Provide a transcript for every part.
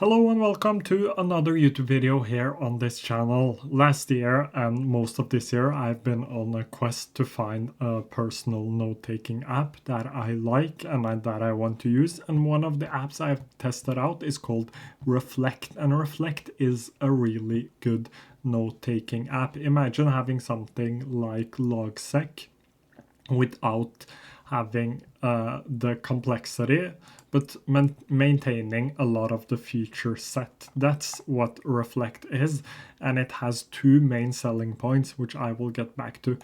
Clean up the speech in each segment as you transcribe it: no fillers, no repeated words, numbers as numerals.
Hello and welcome to another YouTube video here on this channel. Last year and most of this year I've been on a quest to find a personal note-taking app that I like and that I want to use, and one of the apps I've tested out is called Reflect, and Reflect is a really good note-taking app. Imagine having something like Logseq without having the complexity, but maintaining a lot of the feature set. That's what Reflect is, and it has two main selling points, which I will get back to.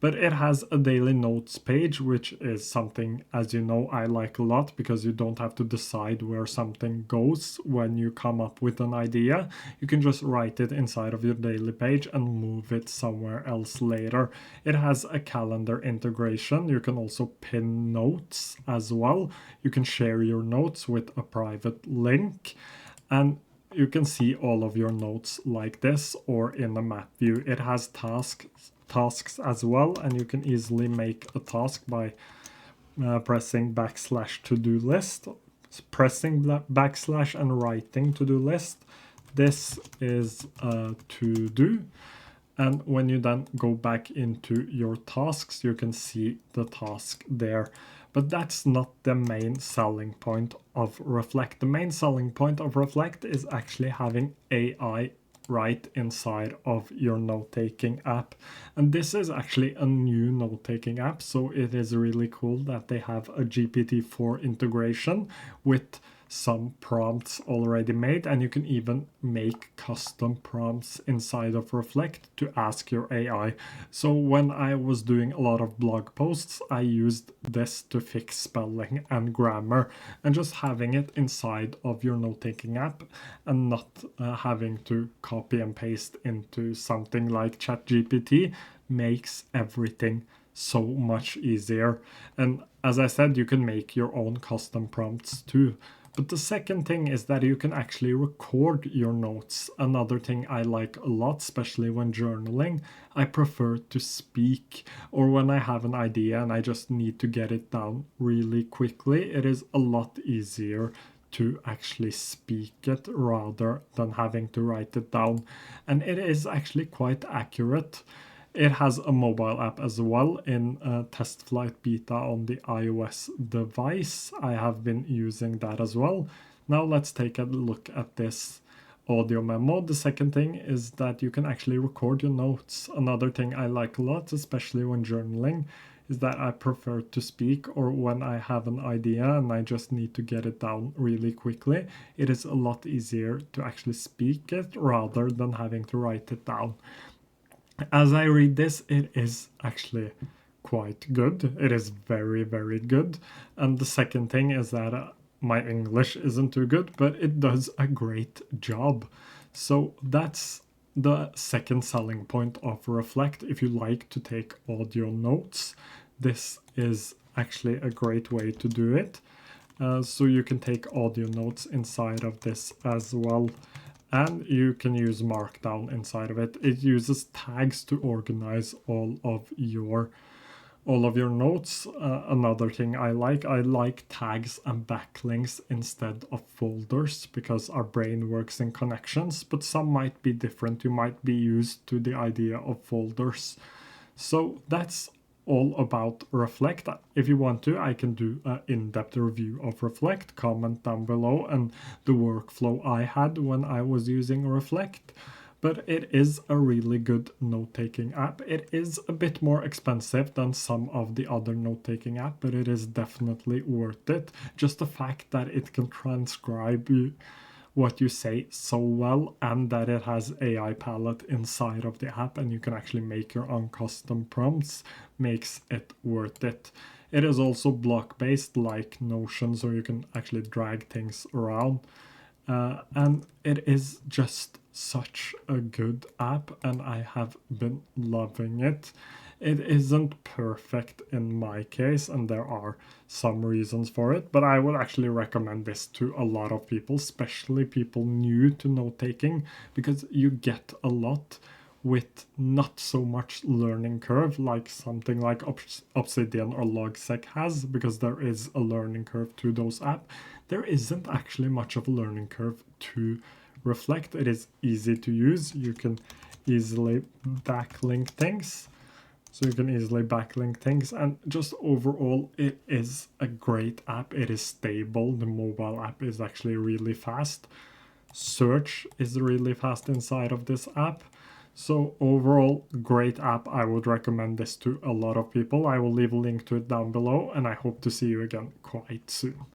But it has a daily notes page, which is something, as you know, I like a lot because you don't have to decide where something goes when you come up with an idea. You can just write it inside of your daily page and move it somewhere else later. It has a calendar integration. You can also pin notes as well. You can share your notes with a private link, and you can see all of your notes like this or in a map view. It has tasks as well, and you can easily make a task by pressing backslash to do list, pressing backslash and writing to do list. This is to do, and when you then go back into your tasks, you can see the task there. But that's not the main selling point of Reflect. The main selling point of Reflect is actually having AI right inside of your note-taking app. And this is actually a new note-taking app, so it is really cool that they have a GPT-4 integration with some prompts already made, and you can even make custom prompts inside of Reflect to ask your AI. So when I was doing a lot of blog posts, I used this to fix spelling and grammar, and just having it inside of your note-taking app and not having to copy and paste into something like ChatGPT makes everything so much easier. And as I said, you can make your own custom prompts too. But the second thing is that you can actually record your notes. Another thing I like a lot, especially when journaling, I prefer to speak, or when I have an idea and I just need to get it down really quickly, it is a lot easier to actually speak it rather than having to write it down. And it is actually quite accurate. It has a mobile app as well in test flight beta on the iOS device. I have been using that as well. Now let's take a look at this audio memo. The second thing is that you can actually record your notes. Another thing I like a lot, especially when journaling, is that I prefer to speak, or when I have an idea and I just need to get it down really quickly, it is a lot easier to actually speak it rather than having to write it down. As I read this, it is actually quite good. It is very, very good. And the second thing is that my English isn't too good, but it does a great job. So that's the second selling point of Reflect. If you like to take audio notes, this is actually a great way to do it. So you can take audio notes inside of this as well, and you can use Markdown inside of it. It uses tags to organize all of your notes. Another thing I like tags and backlinks instead of folders, because our brain works in connections, but some might be different. You might be used to the idea of folders. So that's all about Reflect. If you want to, I can do an in-depth review of Reflect. Comment down below and the workflow I had when I was using Reflect. But it is a really good note-taking app. It is a bit more expensive than some of the other note-taking apps, but it is definitely worth it. Just the fact that it can transcribe what you say so well, and that it has AI palette inside of the app and you can actually make your own custom prompts, makes it worth it. It is also block based like Notion, so you can actually drag things around. And it is just such a good app, and I have been loving it. It isn't perfect in my case, and there are some reasons for it, but I would actually recommend this to a lot of people, especially people new to note taking, because you get a lot with not so much learning curve like something like Obsidian or Logseq has, because there is a learning curve to those apps. there isn't actually much of a learning curve to Reflect. It is easy to use. You can easily backlink things. So you can easily backlink things, and just overall it is a great app. It is stable. The mobile app is actually really fast. Search is really fast inside of this app. So overall, great app. I would recommend this to a lot of people. I will leave a link to it down below, and I hope to see you again quite soon.